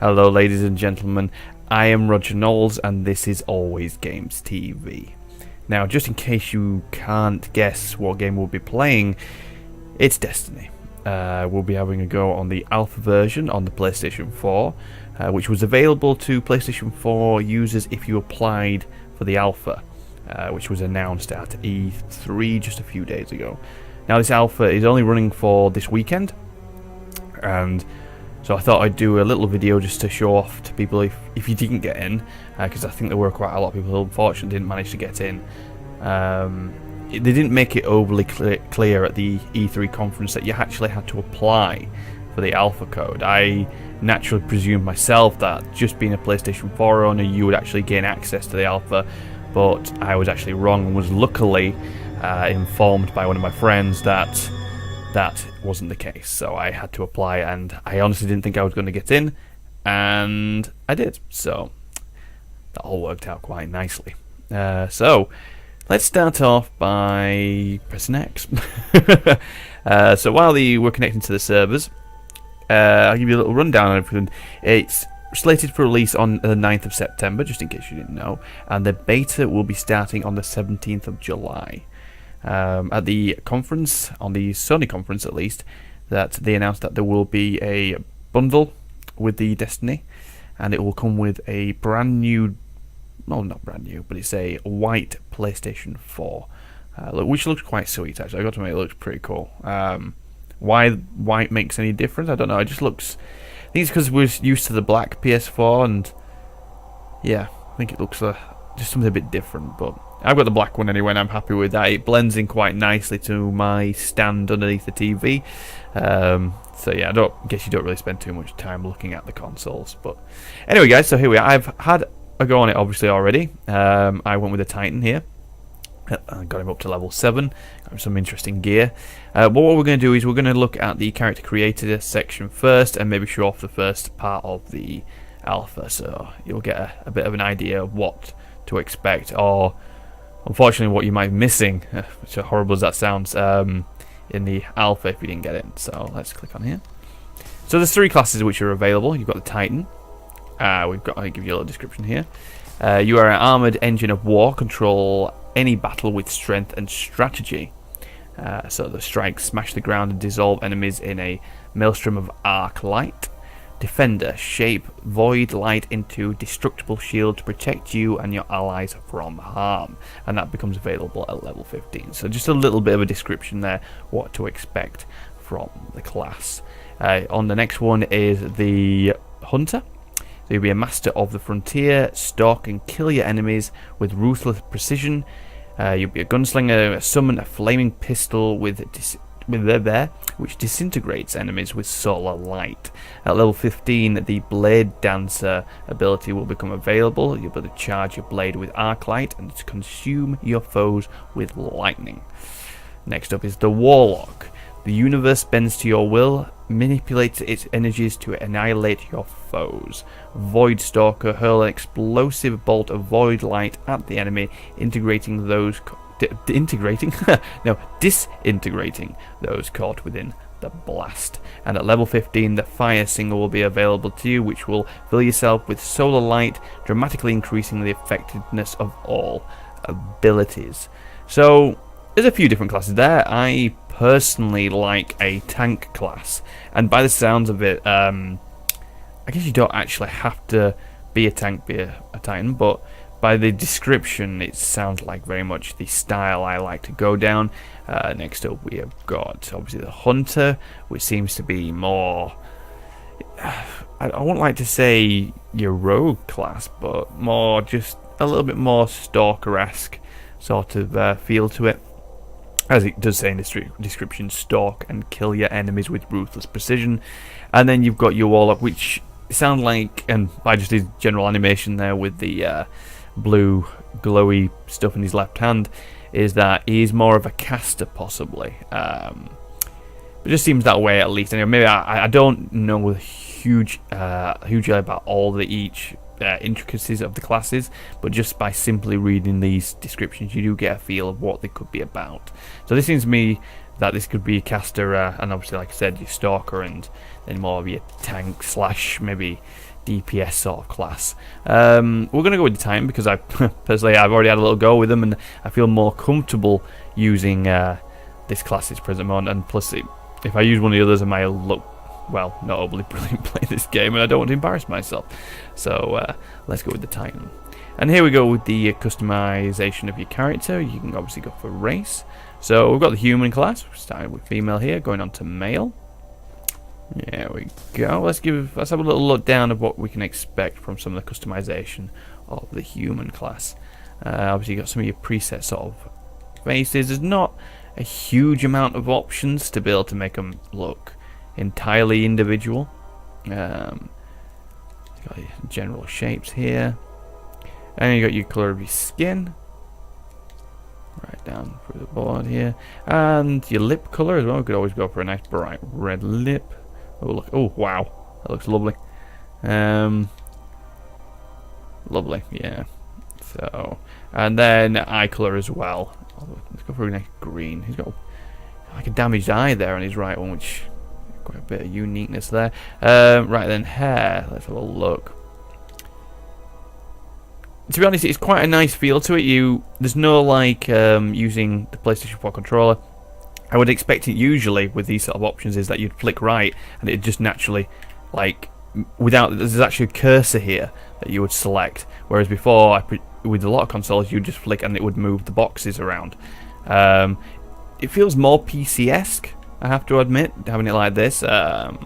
Hello ladies and gentlemen, I am Roger Knowles and this is AlwaysGamesTV. Now just in case you can't guess what game we'll be playing, it's Destiny. We'll be having a go on the alpha version on the PlayStation 4, which was available to PlayStation 4 users if you applied for the alpha, which was announced at E3 just a few days ago. Now this alpha is only running for this weekend, and so I thought I'd do a little video just to show off to people if you didn't get in, because I think there were quite a lot of people who unfortunately didn't manage to get in. They didn't make it overly clear at the E3 conference that you actually had to apply for the alpha code. I naturally presumed myself that just being a PlayStation 4 owner you would actually gain access to the alpha, but I was actually wrong and was luckily informed by one of my friends that that wasn't the case. So I had to apply, and I honestly didn't think I was going to get in, and I did. So that all worked out quite nicely. So let's start off by pressing X. So while we're connecting to the servers, I'll give you a little rundown on everything. It's slated for release on the 9th of September, just in case you didn't know, and the beta will be starting on the 17th of July. At the conference, on the Sony conference at least, that they announced that there will be a bundle with the Destiny, and it will come with a brand new, well, not brand new, but it's a white PlayStation 4, which looks quite sweet actually. I got to admit, it looks pretty cool. Why white makes any difference, I don't know. It just looks, I think it's because we're used to the black PS4, and yeah, I think it looks just something a bit different, but I've got the black one anyway and I'm happy with that. It blends in quite nicely to my stand underneath the TV. So yeah, I guess you don't really spend too much time looking at the consoles. But anyway guys, so here we are. I've had a go on it obviously already. I went with a Titan here. I got him up to level 7. Got him some interesting gear. But what we're going to do is we're going to look at the character creator section first and maybe show off the first part of the alpha. So you'll get a bit of an idea of what to expect, or unfortunately what you might be missing, which as horrible as that sounds, in the alpha if you didn't get it. So let's click on here. So there's 3 classes which are available. You've got the Titan. I'll give you a little description here. You are an armoured engine of war, control any battle with strength and strategy. So the strikes smash the ground and dissolve enemies in a maelstrom of arc light. Defender, shape void light into destructible shield to protect you and your allies from harm, and that becomes available at level 15. So just a little bit of a description there, what to expect from the class. On the next one is the Hunter. So you'll be a master of the frontier, stalk and kill your enemies with ruthless precision. You'll be a gunslinger, summon a flaming pistol which disintegrates enemies with solar light. At level 15, the Blade Dancer ability will become available. You'll be able to charge your blade with arc light and to consume your foes with lightning. Next up is the Warlock. The universe bends to your will, manipulates its energies to annihilate your foes. Void Stalker, hurl an explosive bolt of void light at the enemy, disintegrating those caught within the blast. And at level 15, the Fire Singer will be available to you, which will fill yourself with solar light, dramatically increasing the effectiveness of all abilities. So there's a few different classes there. I personally like a tank class, and by the sounds of it, I guess you don't actually have to be a tank, be a Titan, but by the description, it sounds like very much the style I like to go down. Next up, we have got obviously the Hunter, which seems to be more, I wouldn't like to say your rogue class, but more just a little bit more stalker-esque sort of feel to it. As it does say in the description, stalk and kill your enemies with ruthless precision. And then you've got your Warlock, which sound like, and by just his general animation there with the blue glowy stuff in his left hand, is that he's more of a caster possibly. It just seems that way at least. Anyway, maybe I don't know hugely about all the intricacies of the classes, but just by simply reading these descriptions you do get a feel of what they could be about. So this seems to me that this could be a caster, and obviously like I said, your stalker, and then more of your tank slash maybe DPS sort of class. We're going to go with the Titan because I personally I've already had a little go with them and I feel more comfortable using this class at present moment. And plus, if I use one of the others, I might look, well, not overly brilliant playing this game, and I don't want to embarrass myself. So let's go with the Titan. And here we go with the customization of your character. You can obviously go for race. So we've got the human class, starting with female here, going on to male. There we go. Let's have a little look down of what we can expect from some of the customization of the human class. Obviously, you've got some of your preset sort of faces. There's not a huge amount of options to be able to make them look entirely individual. You've got your general shapes here, and you got your colour of your skin. Right down through the board here, and your lip colour as well. We could always go for a nice bright red lip. Oh look! Oh wow, that looks lovely. Lovely, yeah. So, and then eye colour as well. Let's go for a nice green. He's got like a damaged eye there on his right one, which quite a bit of uniqueness there. Right then, hair. Let's have a look. To be honest, it's quite a nice feel to it. There's no like using the PlayStation 4 controller. I would expect it usually with these sort of options is that you'd flick right and it just naturally, like, without, there's actually a cursor here that you would select. Whereas before, with a lot of consoles, you'd just flick and it would move the boxes around. It feels more PC-esque, I have to admit, having it like this. But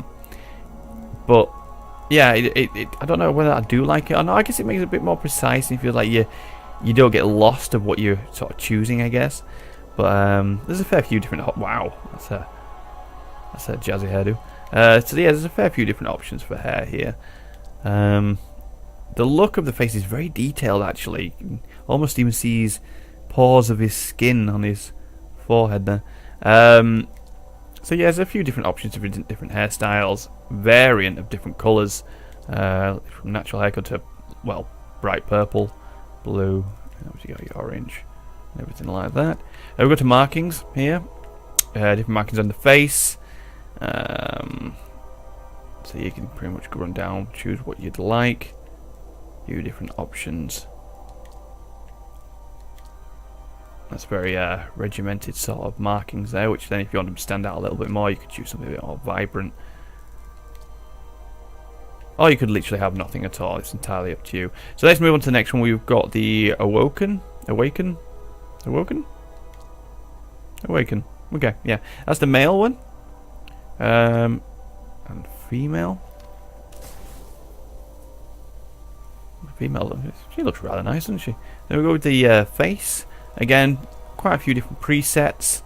yeah, I don't know whether I do like it or not. I guess it makes it a bit more precise and you feel like you don't get lost of what you're sort of choosing, I guess. But there's a fair few different. Wow, that's a jazzy hairdo. So yeah, there's a fair few different options for hair here. The look of the face is very detailed, actually. You can almost even see his pores of his skin on his forehead there. So yeah, there's a few different options for different hairstyles, variant of different colours, from natural haircut to, well, bright purple, blue, obviously got your orange, and everything like that. We go to markings here, different markings on the face. So you can pretty much run down, choose what you'd like, few different options. That's very regimented sort of markings there, which then if you want them to stand out a little bit more, you could choose something a bit more vibrant. Or you could literally have nothing at all, it's entirely up to you. So let's move on to the next one. We've got the Awaken. Okay, yeah. That's the male one. And female. Female, she looks rather nice, doesn't she? Then we go with the face. Again, quite a few different presets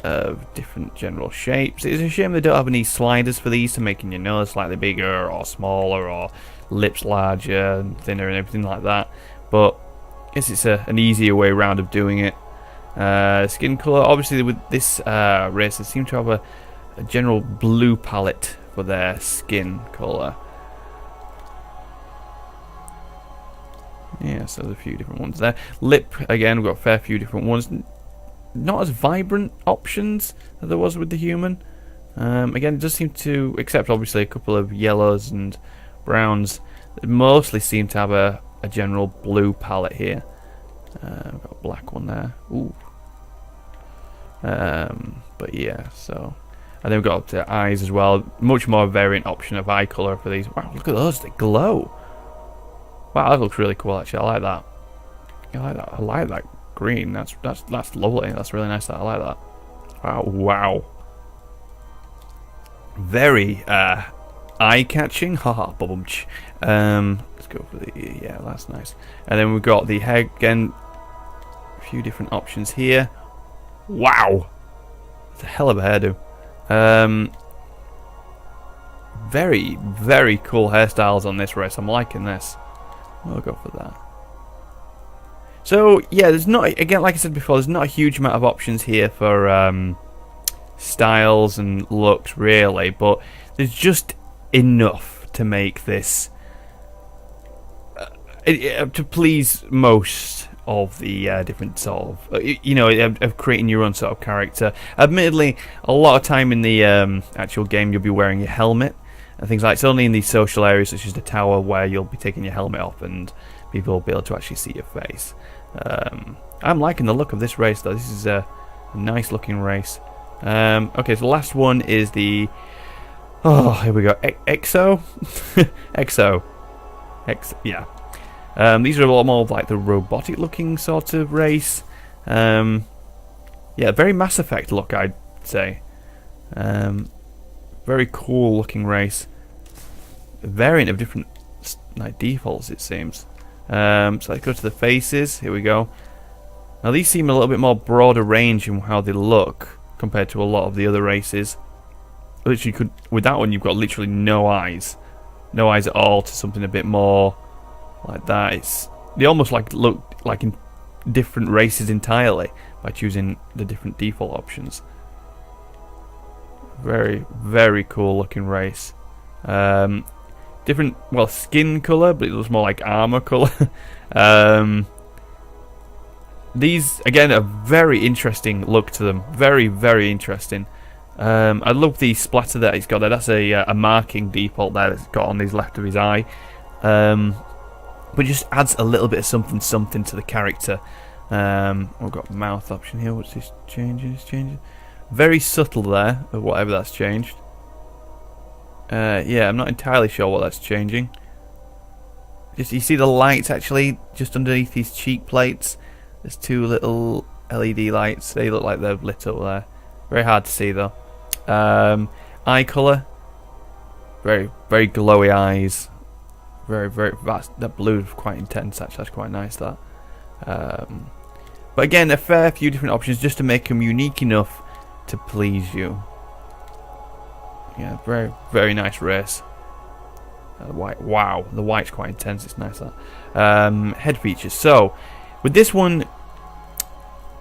of different general shapes. It's a shame they don't have any sliders for these to making your nose slightly bigger or smaller or lips larger and thinner and everything like that. But I guess it's an easier way around of doing it. Skin colour, obviously with this race, they seem to have a general blue palette for their skin colour. Yeah, so there's a few different ones there. Lip, again, we've got a fair few different ones. Not as vibrant options as there was with the human. Again, it does seem to, except obviously a couple of yellows and browns, they mostly seem to have a general blue palette here. We've got a black one there. Ooh. But yeah, so. And then we've got the eyes as well. Much more variant option of eye colour for these. Wow, look at those, they glow. Wow, that looks really cool actually. I like that. I like that green. That's lovely. That's really nice. I like that. Wow. Very eye-catching. Haha, bubumch. Let's go for the, yeah, that's nice. And then we've got the head again. A few different options here. Wow, that's a hell of a hairdo. Very, very cool hairstyles on this race. I'm liking this. We'll go for that. So yeah, there's not, again, like I said before, there's not a huge amount of options here for styles and looks really, but there's just enough to make this to please most of the different sort of, you know, of creating your own sort of character. Admittedly, a lot of time in the actual game you'll be wearing your helmet. and things like. It's only in these social areas such as the tower where you'll be taking your helmet off and people will be able to actually see your face. I'm liking the look of this race though. This is a nice looking race. Okay, so the last one is the... Oh, here we go. Exo? Exo. Yeah. These are a lot more of like the robotic looking sort of race. Yeah, very Mass Effect look, I'd say. Very cool looking race. A variant of different like defaults, it seems. So let's go to the faces. Here we go. Now these seem a little bit more broader range in how they look compared to a lot of the other races. Literally, with that one, you've got literally no eyes at all. To something a bit more like that. They almost look like in different races entirely by choosing the different default options. Very, very cool looking race. Different, well, skin color, but it looks more like armor color. These, again, a very interesting look to them. Very, very interesting. I love the splatter that he's got there. That's a marking default there that's got on his left of his eye. But just adds a little bit of something to the character. We've got mouth option here. What's this changing? It's changing. Very subtle there, of whatever that's changed. Yeah, I'm not entirely sure what that's changing. Just you see the lights actually just underneath these cheek plates. There's two little LED lights. They look like they're lit up there. Very hard to see though. Eye colour. Very, very glowy eyes. Very, very. That blue is quite intense. Actually, that's quite nice. That. But again, a fair few different options just to make them unique enough to please you. Yeah, very, very nice race. The white, wow, the white's quite intense. It's nice that. Head features. So, with this one,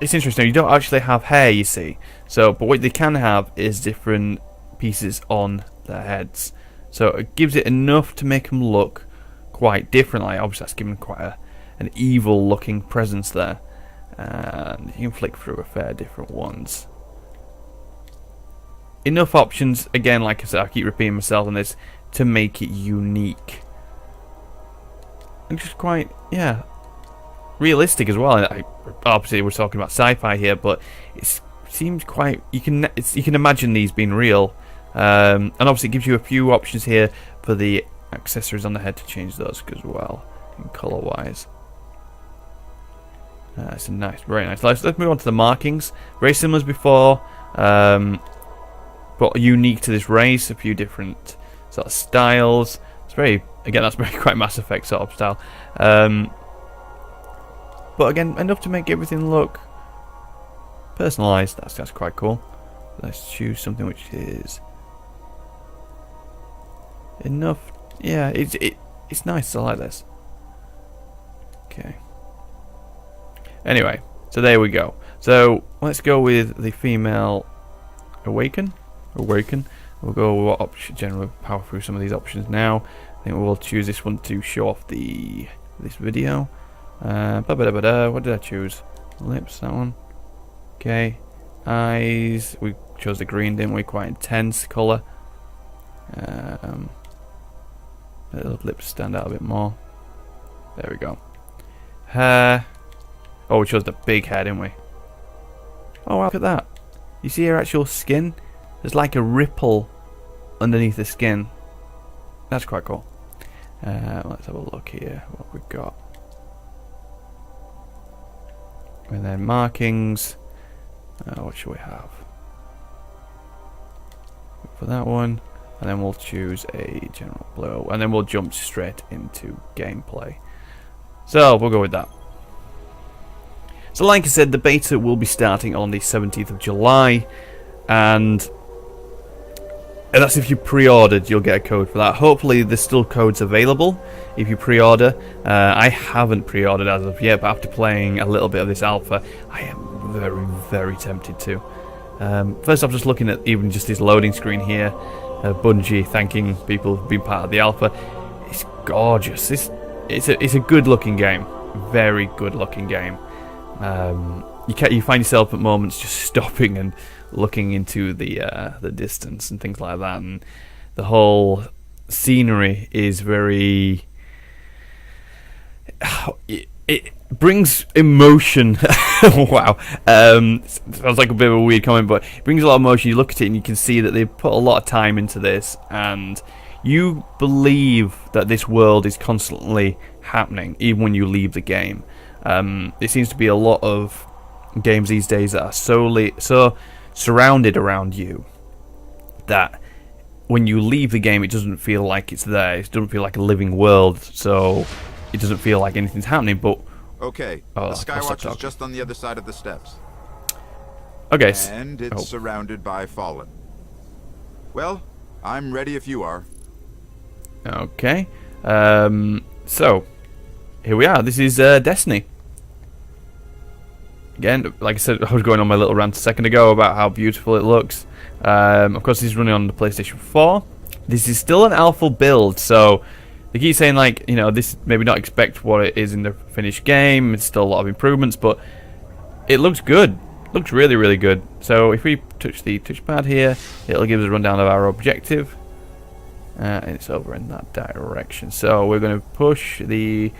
it's interesting. You don't actually have hair, you see. So, but what they can have is different pieces on their heads. So it gives it enough to make them look quite different. Like, obviously, that's giving quite an evil-looking presence there. And you can flick through a fair different ones. Enough options, again, like I said, I keep repeating myself on this, to make it unique. And just quite, yeah, realistic as well. Obviously, we're talking about sci-fi here, but it seems quite, you can imagine these being real. And obviously, it gives you a few options here for the accessories on the head to change those as well, in color-wise. It's a nice, very nice. Let's move on to the markings. Very similar as before. But unique to this race, a few different sort of styles. It's very, again, that's very quite Mass Effect sort of style. But again, enough to make everything look personalised. That's quite cool. Let's choose something which is enough. Yeah, it's nice. I like this. Okay. Anyway, so there we go. So let's go with the female Awaken. We'll go with what option. Generally power through some of these options now. I think we'll choose this one to show off this video. What did I choose? Lips, that one. Okay. Eyes. We chose the green, didn't we? Quite intense colour. The lips stand out a bit more. There we go. Hair. Oh, we chose the big hair, didn't we? Oh, look at that. You see her actual skin? There's like a ripple underneath the skin. That's quite cool. Let's have a look here. What we've got. And then markings. What should we have? For that one. And then we'll choose a general blue. And then we'll jump straight into gameplay. So, we'll go with that. So like I said, the beta will be starting on the 17th of July, and that's if you pre-ordered, you'll get a code for that. Hopefully there's still codes available if you pre-order. I haven't pre-ordered as of yet, but after playing a little bit of this alpha, I am very, very tempted to. First off, just looking at even just this loading screen here, Bungie thanking people who've been part of the alpha. It's gorgeous. It's a good looking game, very good looking game. You find yourself at moments just stopping and looking into the distance and things like that, and the whole scenery is very... It brings emotion. Wow. Sounds like a bit of a weird comment, but it brings a lot of emotion. You look at it and you can see that they've put a lot of time into this, and you believe that this world is constantly happening, even when you leave the game. It seems to be a lot of games these days that are so surrounded around you that when you leave the game, it doesn't feel like it's there. It doesn't feel like a living world, so it doesn't feel like anything's happening. But okay, the Skywatch is just on the other side of the steps. Okay. And it's surrounded by Fallen. Well, I'm ready if you are. Okay. So, here we are. This is Destiny. Again, like I said, I was going on my little rant a second ago about how beautiful it looks. Of course, this is running on the PlayStation 4. This is still an alpha build, so they keep saying, like, you know, this maybe not expect what it is in the finished game. It's still a lot of improvements, but it looks good. It looks really, really good. So if we touch the touchpad here, it'll give us a rundown of our objective. And it's over in that direction. So we're going to push into the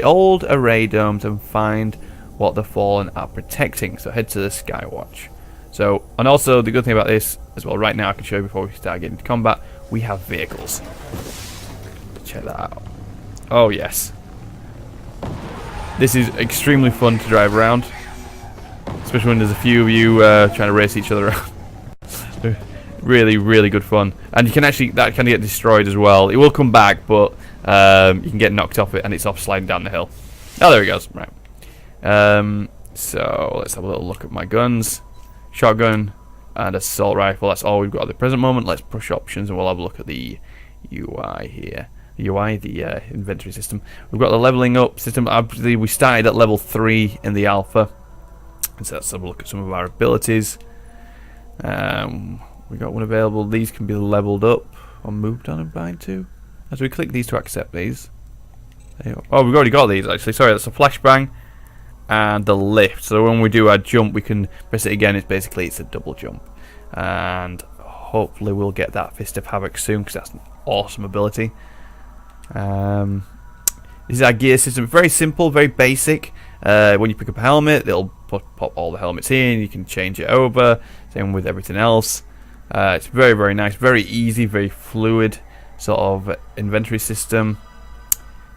old array domes and find what the Fallen are protecting. So head to the Skywatch. So, and also the good thing about this as well, right now I can show you before we start getting into combat, we have vehicles. Check that out. Oh yes. This is extremely fun to drive around, especially when there's a few of you trying to race each other around. Really, really good fun. And you can actually, that can get destroyed as well. It will come back, but you can get knocked off it, and it's off sliding down the hill. Oh, there he goes. Right. So let's have a little look at my guns. Shotgun and assault rifle. That's all we've got at the present moment. Let's push options, and we'll have a look at the UI here. The inventory system. We've got the leveling up system. Obviously, we started at level 3 in the alpha. And so let's have a look at some of our abilities. We got one available. These can be leveled up or moved on and bind to. As we click these to accept these. Oh, we've already got these actually. Sorry, that's a flashbang and the lift. So when we do our jump, we can press it again. It's a double jump, and hopefully we'll get that Fist of Havoc soon because that's an awesome ability. This is our gear system. Very simple, very basic. When you pick up a helmet, it'll pop all the helmets in. You can change it over. Same with everything else. It's very, very nice, very easy, very fluid sort of inventory system.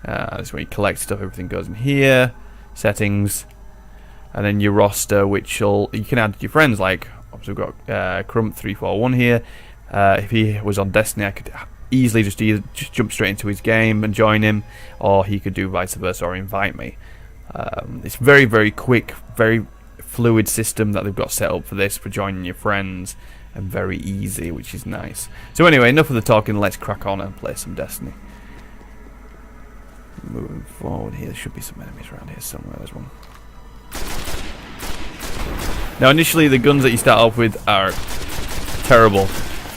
This is where you collect stuff. Everything goes in here. Settings, and then your roster, which you can add to your friends. Like obviously we've got Crump341 here. If he was on Destiny, I could easily just jump straight into his game and join him, or he could do vice versa or invite me. It's very, very quick, very fluid system that they've got set up for this, for joining your friends, and very easy, which is nice. So anyway, enough of the talking, let's crack on and play some Destiny. Moving forward here, there should be some enemies around here somewhere. There's one. Now initially the guns that you start off with are terrible.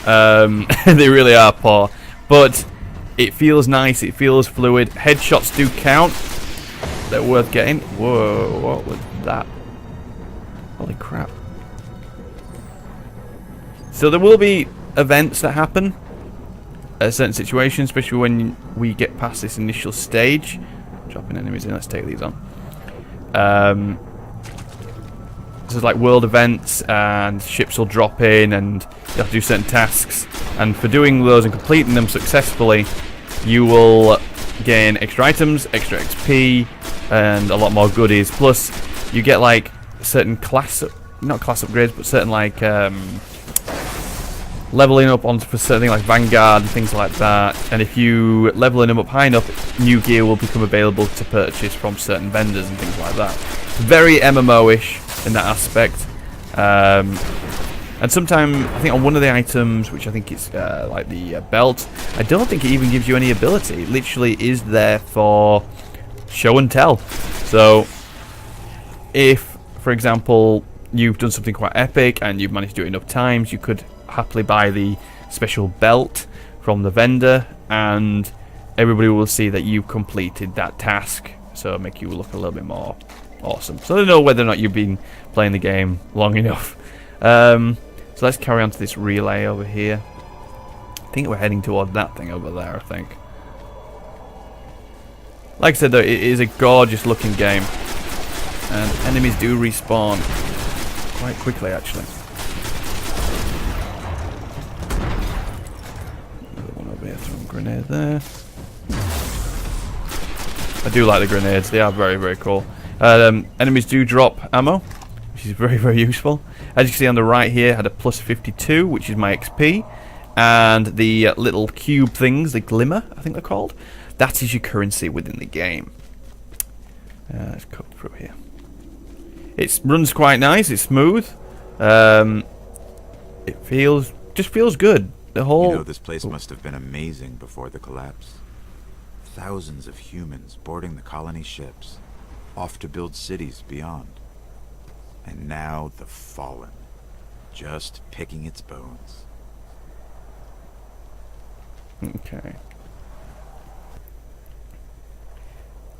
They really are poor, but it feels nice, it feels fluid. Headshots do count. They're worth getting. Whoa, what was that? Holy crap. So there will be events that happen at certain situations, especially when we get past this initial stage. Dropping enemies in, let's take these on. This is like world events, and ships will drop in, and you have to do certain tasks. And for doing those and completing them successfully, you will gain extra items, extra XP, and a lot more goodies. Plus, you get like certain not class upgrades, but certain like leveling up onto for certain like Vanguard and things like that. And if you leveling them up high enough, new gear will become available to purchase from certain vendors and things like that. Very MMO-ish in that aspect. And sometimes I think on one of the items, which I think is like the belt, I don't think it even gives you any ability. It literally is there for show and tell. So if, for example, you've done something quite epic and you've managed to do it enough times, you could happily buy the special belt from the vendor, and everybody will see that you've completed that task, so make you look a little bit more awesome. So they know whether or not you've been playing the game long enough. So let's carry on to this relay over here. I think we're heading toward that thing over there, I think. Like I said though, it is a gorgeous looking game. And enemies do respawn quite quickly actually. Another one over here, throwing a grenade there. I do like the grenades, they are very, very cool. Enemies do drop ammo, which is very, very useful. As you can see on the right here, I had a plus 52, which is my XP. And the little cube things, the glimmer, I think they're called, that is your currency within the game. Let's go through here. It runs quite nice, it's smooth. It just feels good. The whole... You know, this place must have been amazing before the collapse. Thousands of humans boarding the colony ships, off to build cities beyond. And now the fallen, just picking its bones. Okay.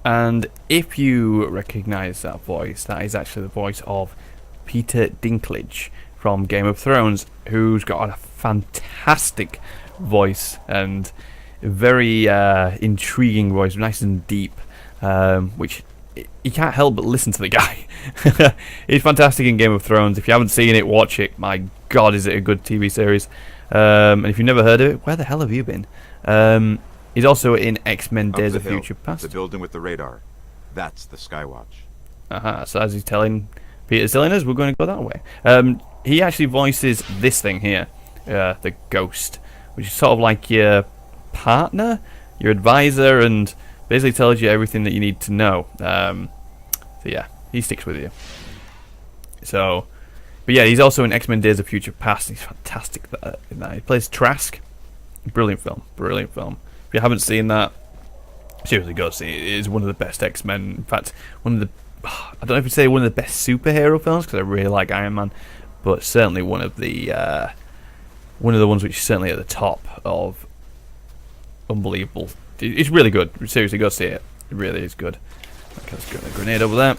And if you recognize that voice, that is actually the voice of Peter Dinklage from Game of Thrones, who's got a fantastic voice and very intriguing voice, nice and deep, which you can't help but listen to the guy. He's fantastic in Game of Thrones. If you haven't seen it, watch it. My God, is it a good TV series. And if you've never heard of it, where the hell have you been? He's also in X-Men Days of Future Past. The building with the radar. That's the Skywatch. So as he's telling Peter Sillingers, we're going to go that way. He actually voices this thing here, the Ghost, which is sort of like your partner, your advisor, and basically tells you everything that you need to know. So yeah, he sticks with you. So, but yeah, he's also in X-Men Days of Future Past. He's fantastic in that. He plays Trask. Brilliant film. Brilliant film. If you haven't seen that, seriously go see it. It is one of the best X-Men. In fact, one of the... I don't know if you'd say one of the best superhero films, because I really like Iron Man, but certainly one of the ones which is certainly at the top of unbelievable. It's really good. Seriously, go see it. It really is good. Okay, let's get a grenade over there.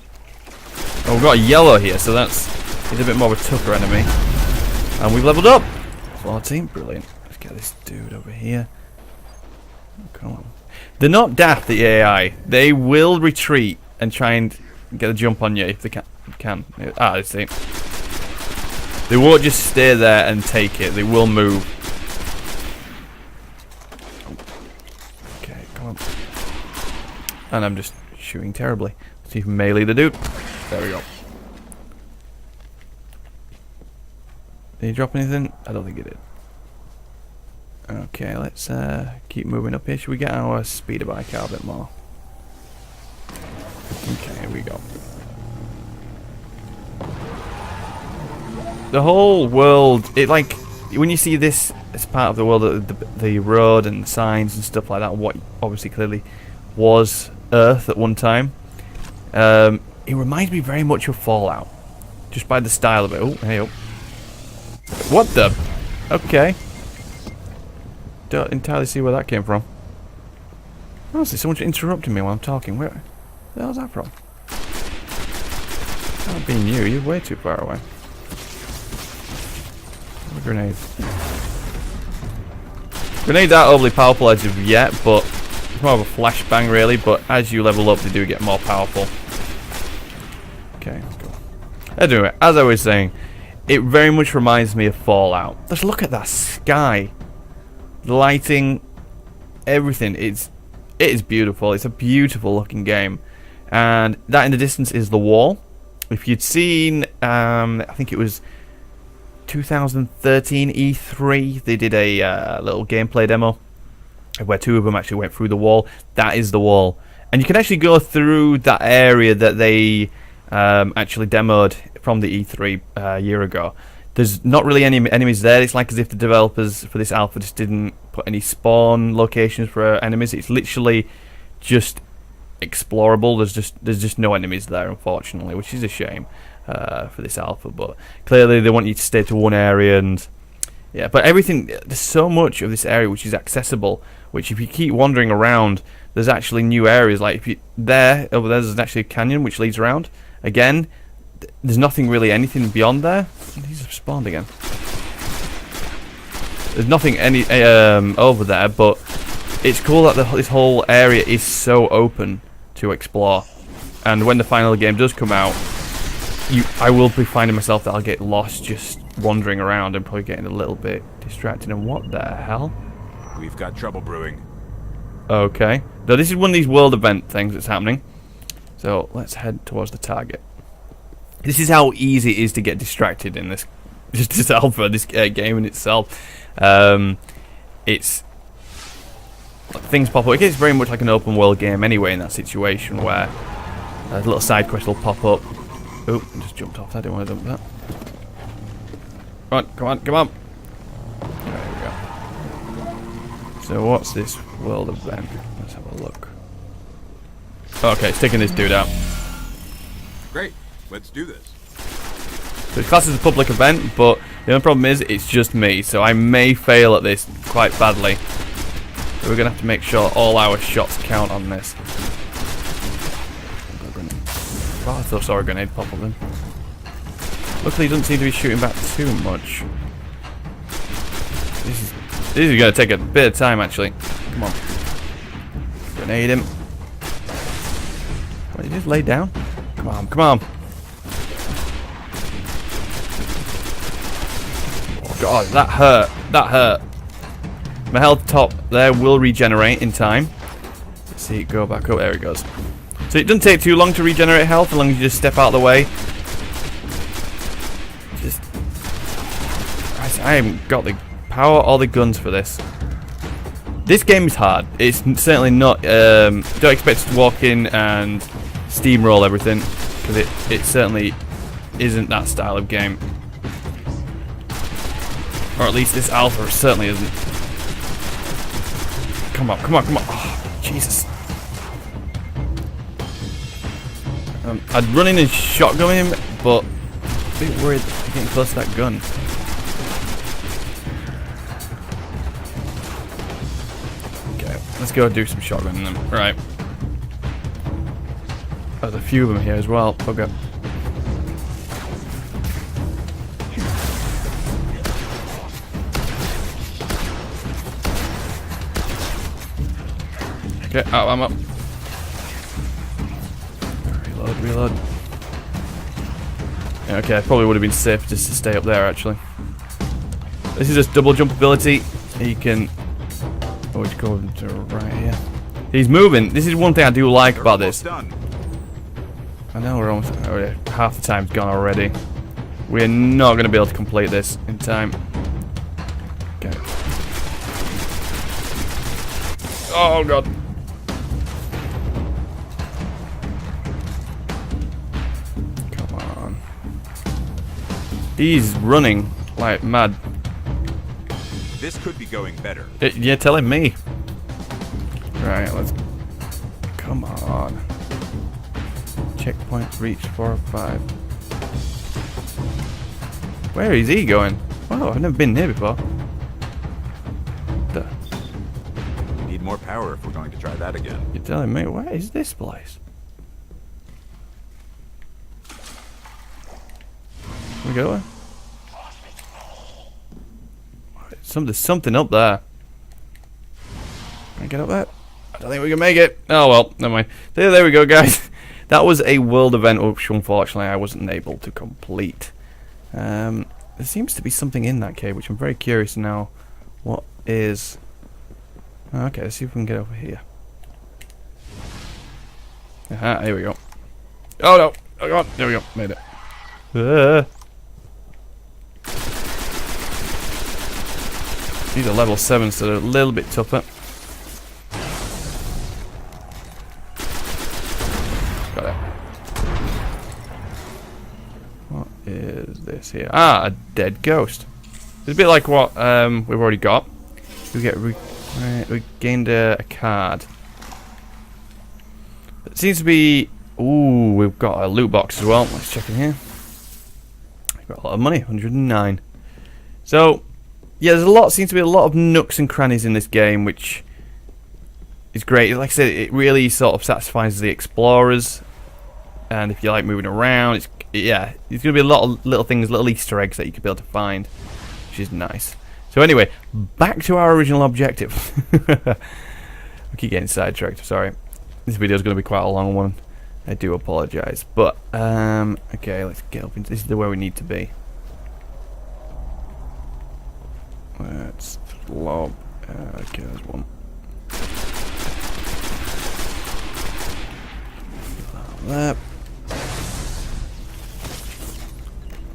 Oh, we've got a yellow here, so he's a bit more of a tougher enemy. And we've leveled up. 14, brilliant. Let's get this dude over here. Come on. They're not daft, the AI. They will retreat and try and get a jump on you if they can. Ah, I see. They won't just stay there and take it. They will move. Okay, come on. And I'm just shooting terribly. Let's see if we melee the dude. There we go. Did he drop anything? I don't think he did. Okay, let's keep moving up here. Should we get our speeder bike out a bit more? Okay, here we go. The whole world, like when you see this as part of the world, the road and signs and stuff like that, what obviously clearly was Earth at one time, it reminds me very much of Fallout, just by the style of it. Oh, hey, oh. What the? Okay. Don't entirely see where that came from. Honestly, someone's interrupting me while I'm talking. Where the hell's that from? Not being you, you're way too far away. A grenade. Grenades aren't overly powerful as of yet, but it's more of a flashbang really, but as you level up they do get more powerful. Okay, let's go. Anyway, as I was saying, it very much reminds me of Fallout. Just look at that sky. The lighting, everything. It is beautiful. It's a beautiful looking game. And that in the distance is the wall. If you'd seen, I think it was 2013 E3, they did a little gameplay demo where two of them actually went through the wall. That is the wall. And you can actually go through that area that they actually demoed from the E3 a year ago. There's not really any enemies there. It's like as if the developers for this alpha just didn't put any spawn locations for enemies. It's literally just explorable. There's just no enemies there, unfortunately, which is a shame for this alpha. But clearly they want you to stay to one area, and yeah. But everything, there's so much of this area which is accessible. Which if you keep wandering around, there's actually new areas. Like if you over there's actually a canyon which leads around. Again, there's nothing really anything beyond there. He's spawned again. There's nothing over there, but it's cool that this whole area is so open to explore. And when the final game does come out, I will be finding myself that I'll get lost just wandering around and probably getting a little bit distracted. And what the hell? We've got trouble brewing. Okay. Now this is one of these world event things that's happening. So let's head towards the target. This is how easy it is to get distracted in this alpha, this game in itself. It's like, things pop up. It's very much like an open world game anyway in that situation where a little side quest will pop up. Oh, I just jumped off. I didn't want to dump that. Come on, come on, come on. There we go. So what's this world event? Let's have a look. Okay, it's taking this dude out. Great, let's do this. So it's classed as a public event, but the only problem is it's just me, so I may fail at this quite badly. So we're gonna have to make sure all our shots count on this. Oh, I thought I saw a grenade pop up then. Luckily, he doesn't seem to be shooting back too much. This is gonna take a bit of time, actually. Come on, grenade him. What, did he just lay down? Come on, come on. Oh god, that hurt. That hurt. My health top there will regenerate in time. Let's see it go back up. There it goes. So it doesn't take too long to regenerate health, as long as you just step out of the way. Just, I haven't got the power or the guns for this. This game is hard. It's certainly not. Don't expect to walk in and steamroll everything, because it certainly isn't that style of game. Or at least this alpha certainly isn't. Come on, come on, come on. Oh, Jesus. I'd run in and shotgun him, but I'm a bit worried getting close to that gun. Okay, let's go do some shotgunning them. Right. There's a few of them here as well. Okay. Okay, oh, I'm up. Reload. Yeah, okay, it probably would have been safe just to stay up there, actually. This is just double jump ability. He can... Oh, he's going to right here. He's moving. This is one thing I do like about this. I know we're almost... Oh, half the time's gone already. We're not going to be able to complete this in time. Okay. Oh, God. He's running like mad. This could be going better. You're telling me. Right, let's... Come on. Checkpoint reached 4 or 5. Where is he going? Wow, I've never been here before. Need more power if we're going to try that again. You're telling me, where is this place? We go. There's something up there. Can I get up there? I don't think we can make it. Oh well, never mind. There we go, guys. That was a world event, which unfortunately I wasn't able to complete. There seems to be something in that cave, which I'm very curious to know what is. Okay, let's see if we can get over here. Aha, here we go. Oh no! Oh god! There we go. Made it. These are level 7s, so they're a little bit tougher. Got it. What is this here? Ah, a dead ghost. It's a bit like what we've already got. We gained a card. It seems to be... Ooh, we've got a loot box as well. Let's check in here. We've got a lot of money, 109. So... Yeah, seems to be a lot of nooks and crannies in this game, which is great. Like I said, it really sort of satisfies the explorers, and if you like moving around, there's going to be a lot of little things, little Easter eggs that you could be able to find, which is nice. So anyway, back to our original objective. I keep getting sidetracked, sorry. This video is going to be quite a long one. I do apologise. But, okay, let's get up into... This is the way we need to be. Let's lob... okay, there's one. That.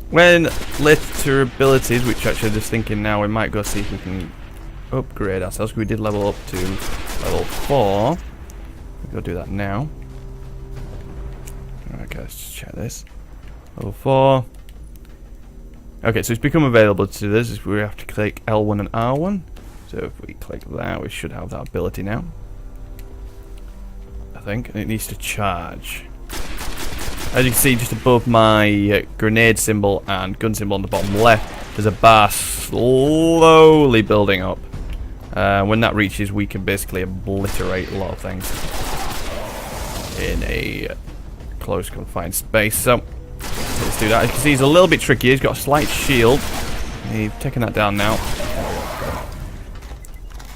When later abilities, which actually just thinking now, we might go see if we can upgrade ourselves. We did level up to level 4. We'll go do that now. Okay, let's just check this. Level 4. Okay, so it's become available to this. We have to click L1 and R1. So if we click that, we should have that ability now. I think. And it needs to charge. As you can see, just above my grenade symbol and gun symbol on the bottom left, there's a bar slowly building up. When that reaches, we can basically obliterate a lot of things in a close confined space. So let's do that. As you can see, he's a little bit tricky. He's got a slight shield. He's taking that down now.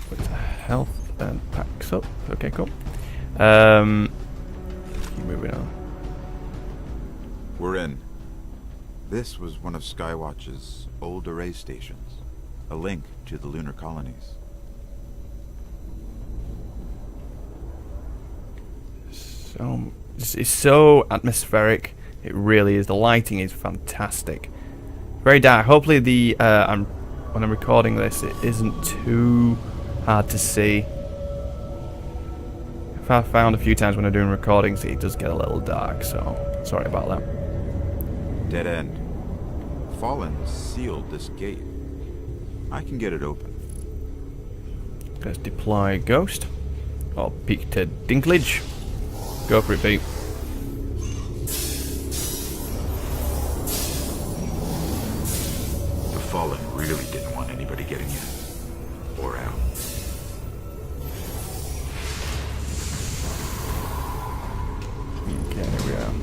Put health and packs up. Okay, cool. Keep moving on. We're in. This was one of Skywatch's old array stations, a link to the lunar colonies. So it's so atmospheric. It really is. The lighting is fantastic. Very dark. Hopefully the when I'm recording this, it isn't too hard to see. I've found a few times when I'm doing recordings, it does get a little dark. So sorry about that. Dead end. Fallen sealed this gate. I can get it open. Let's deploy Ghost. Or Peak to Dinklage. Go for it, Pete. The Fallen really didn't want anybody getting in. Or out. Okay, here we are.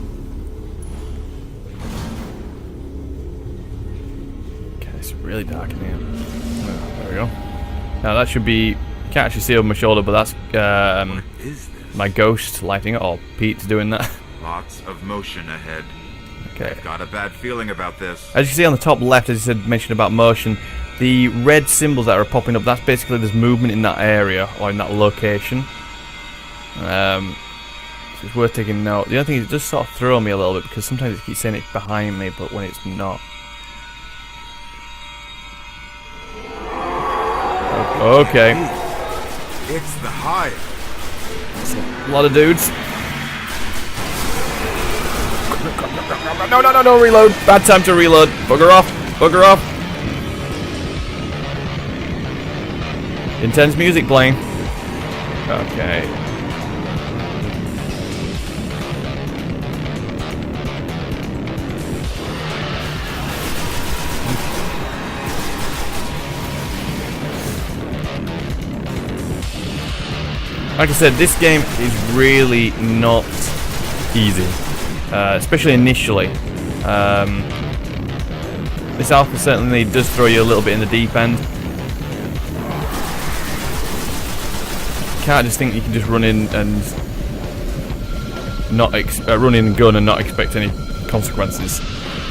It's really dark in here. Oh, there we go. Now that should be... You can't actually see over my shoulder, but that's What is this? my ghost lighting it. Oh, Pete's doing that. Lots of motion ahead. Okay. I've got a bad feeling about this. As you see on the top left, as you said, mentioned about motion, the red symbols that are popping up, that's basically there's movement in that area, or in that location. So it's worth taking note. The other thing is it does sort of throw me a little bit, because sometimes it keeps saying it's behind me, but when it's not. Okay. It's the Hive. A lot of dudes. No, reload. Bad time to reload. Bugger off. Bugger off. Intense music playing. Okay. Like I said, this game is really not easy, especially initially. This alpha certainly does throw you a little bit in the deep end. You can't just think you can just run in and not run in and gun and not expect any consequences.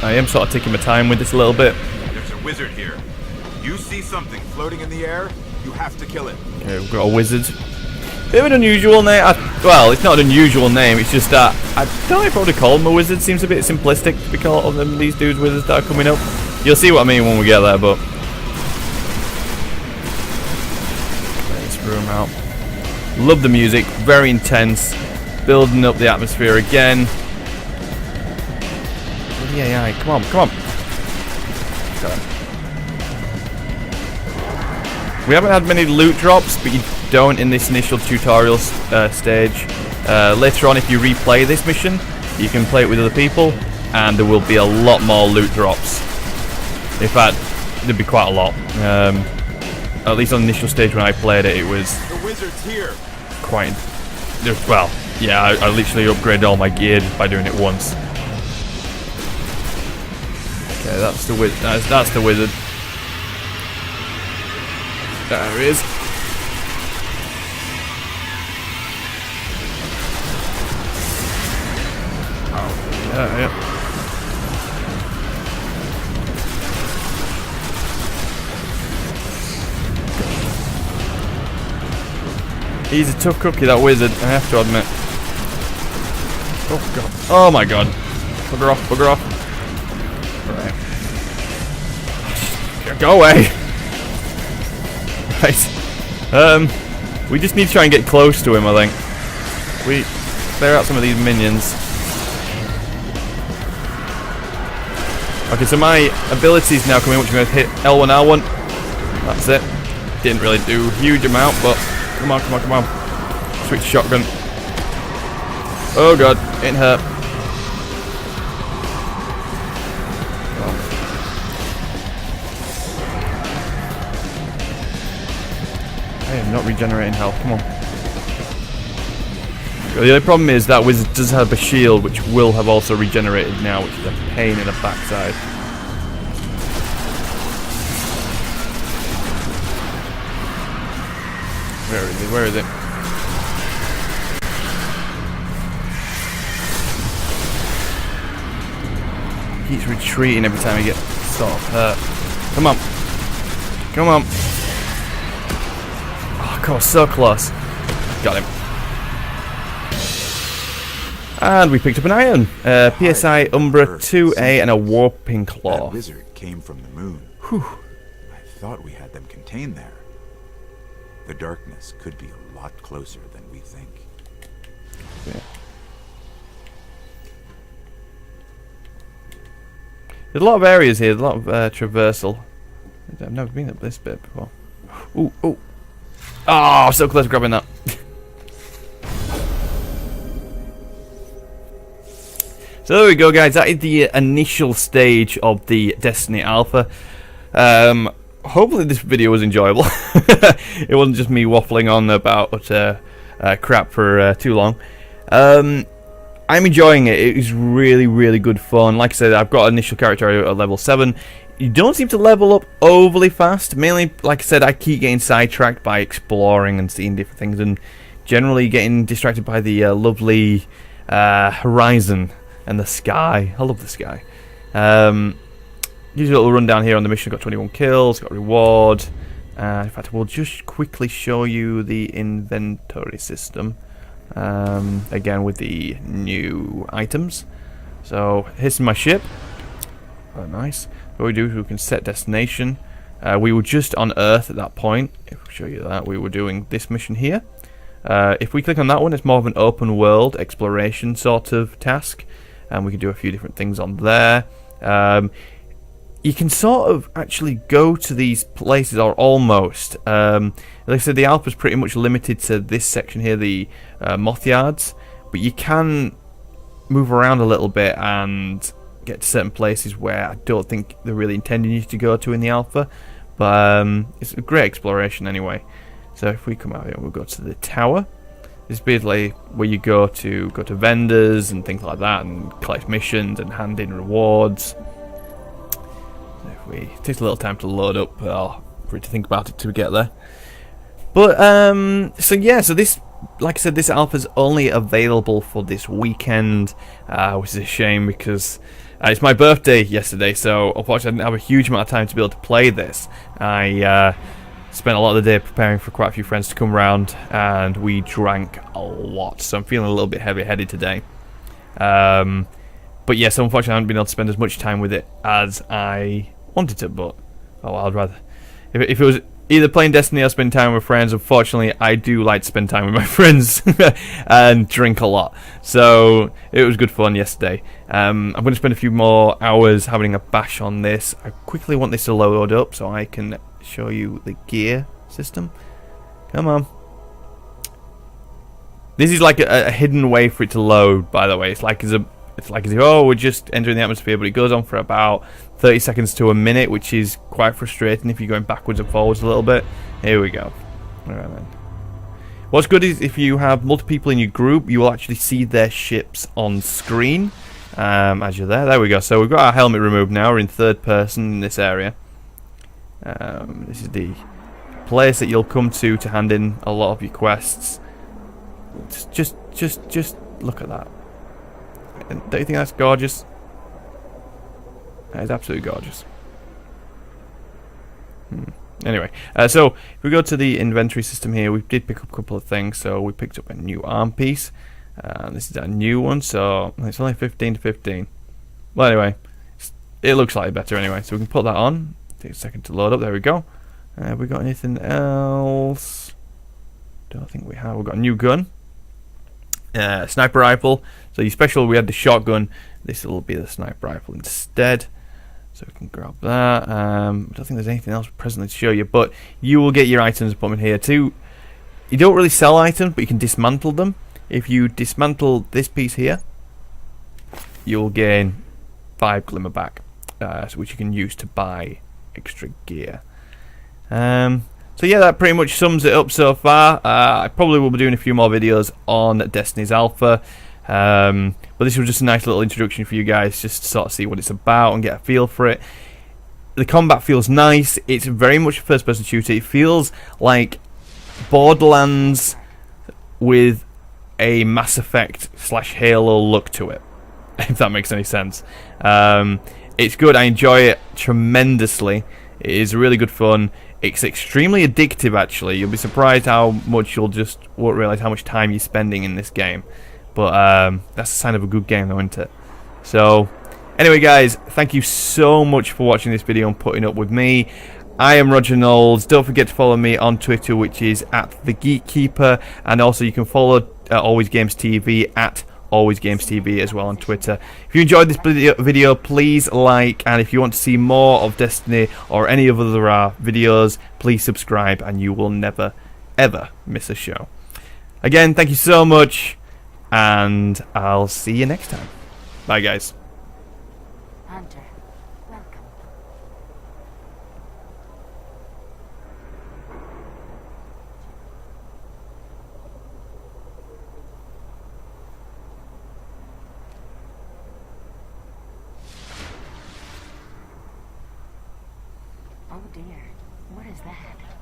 I am sort of taking my time with this a little bit. There's a wizard here. You see something floating in the air, you have to kill it. Okay, we've got a wizard. Bit of an unusual name. Well, it's not an unusual name. It's just that I don't know if I would call him a wizard. Seems a bit simplistic to be calling them these dudes wizards that are coming up. You'll see what I mean when we get there, but let's throw him out. Love the music. Very intense. Building up the atmosphere again. The AI. Come on, come on. We haven't had many loot drops, but you don't in this initial tutorial stage. Later on, if you replay this mission, you can play it with other people, and there will be a lot more loot drops. In fact, there'd be quite a lot. At least on the initial stage when I played it, it was the wizard's here. Quite. Well, yeah, I literally upgraded all my gear just by doing it once. Okay, that's the wizard. There he is. Oh, yeah. He's a tough cookie, that wizard, I have to admit. Oh god. Oh my god. Bugger off, bugger off. Right. Go away. Right. We just need to try and get close to him, I think. We clear out some of these minions. Okay, so my abilities now coming, which I'm going to hit L1, R1. That's it. Didn't really do a huge amount, but come on, come on, come on. Switch shotgun. Oh god, it hurt. I am not regenerating health, come on. The only problem is that wizard does have a shield, which will have also regenerated now, which is a pain in the backside. Where is it? Where is it? He keeps retreating every time he gets sort of hurt. Come on. Come on. Oh, God, so close. Got him. And we picked up an iron. PSI Umbra 2A and a Warping Claw. That wizard came from the moon. Whew. I thought we had them contained there. The darkness could be a lot closer than we think. Yeah. There's a lot of areas here, a lot of traversal. I've never been up this bit before. Ooh, ooh. Oh, so close to grabbing that. So there we go, guys. That is the initial stage of the Destiny Alpha. Hopefully this video was enjoyable. It wasn't just me waffling on about crap for too long. I'm enjoying it. It is really, really good fun. Like I said, I've got an initial character at level 7. You don't seem to level up overly fast. Mainly, like I said, I keep getting sidetracked by exploring and seeing different things, and generally getting distracted by the lovely horizon and the sky. I love the sky. Here's a little rundown here on the mission. Got 21 kills, got reward. In fact, we'll just quickly show you the inventory system. Again, with the new items. So, here's my ship. Oh, nice. What we do is we can set destination. We were just on Earth at that point. If we show you that, we were doing this mission here. If we click on that one, it's more of an open world exploration sort of task. And we can do a few different things on there. You can sort of actually go to these places, or almost. Like I said, the alpha is pretty much limited to this section here, the moth yards. But you can move around a little bit and get to certain places where I don't think they're really intending you to go to in the alpha. But it's a great exploration anyway. So if we come out here, we'll go to the tower. This is basically where you go to vendors and things like that, and collect missions and hand in rewards. It takes a little time to load up, for it to think about it to get there. But so yeah, so this, like I said, this alpha is only available for this weekend, which is a shame because it's my birthday yesterday. So unfortunately, I didn't have a huge amount of time to be able to play this. I spent a lot of the day preparing for quite a few friends to come around, and we drank a lot. So I'm feeling a little bit heavy-headed today. But yes, unfortunately, I haven't been able to spend as much time with it as I wanted to, but I'd rather, if it was either playing Destiny or spending time with friends. Unfortunately, I do like to spend time with my friends and drink a lot, so it was good fun yesterday. I'm going to spend a few more hours having a bash on this. I quickly want this to load up so I can show you the gear system. Come on. This is like a hidden way for it to load, by the way. It's like as if, oh, we're just entering the atmosphere, but it goes on for about 30 seconds to a minute, which is quite frustrating if you're going backwards and forwards a little bit. Here we go. Alright then. What's good is if you have multiple people in your group, you will actually see their ships on screen as you're there. There we go. So we've got our helmet removed now. We're in third person in this area. This is the place that you'll come to hand in a lot of your quests. Just look at that. And don't you think that's gorgeous? That is absolutely gorgeous. Anyway, so if we go to the inventory system here, we did pick up a couple of things. So we picked up a new arm piece. This is a new one, so it's only 15 to 15. Well, anyway, it looks slightly better anyway. So we can put that on. Take a second to load up. There we go. Have we got anything else? Don't think we have. We've got a new gun. Sniper rifle. So your special, we had the shotgun. This will be the sniper rifle instead. So we can grab that. I don't think there's anything else presently to show you, but you will get your items put in here too. You don't really sell items, but you can dismantle them. If you dismantle this piece here, you'll gain 5 glimmer back, which you can use to buy extra gear. So yeah, that pretty much sums it up so far. I probably will be doing a few more videos on Destiny's Alpha. But this was just a nice little introduction for you guys, just to sort of see what it's about and get a feel for it. The combat feels nice. It's very much a first-person shooter. It feels like Borderlands with a Mass Effect / Halo look to it, if that makes any sense. It's good. I enjoy it tremendously. It is really good fun. It's extremely addictive, actually. You'll be surprised how much won't realise how much time you're spending in this game. But that's a sign of a good game, though, isn't it? So, anyway, guys, thank you so much for watching this video and putting up with me. I am Roger Knowles. Don't forget to follow me on Twitter, which is @TheGeekKeeper, and also you can follow AlwaysGamesTV @AlwaysGamesTV as well on Twitter. If you enjoyed this video, please like, and if you want to see more of Destiny or any of other videos, please subscribe, and you will never, ever miss a show. Again, thank you so much. And I'll see you next time. Bye, guys. Hunter, welcome. Oh dear, what is that?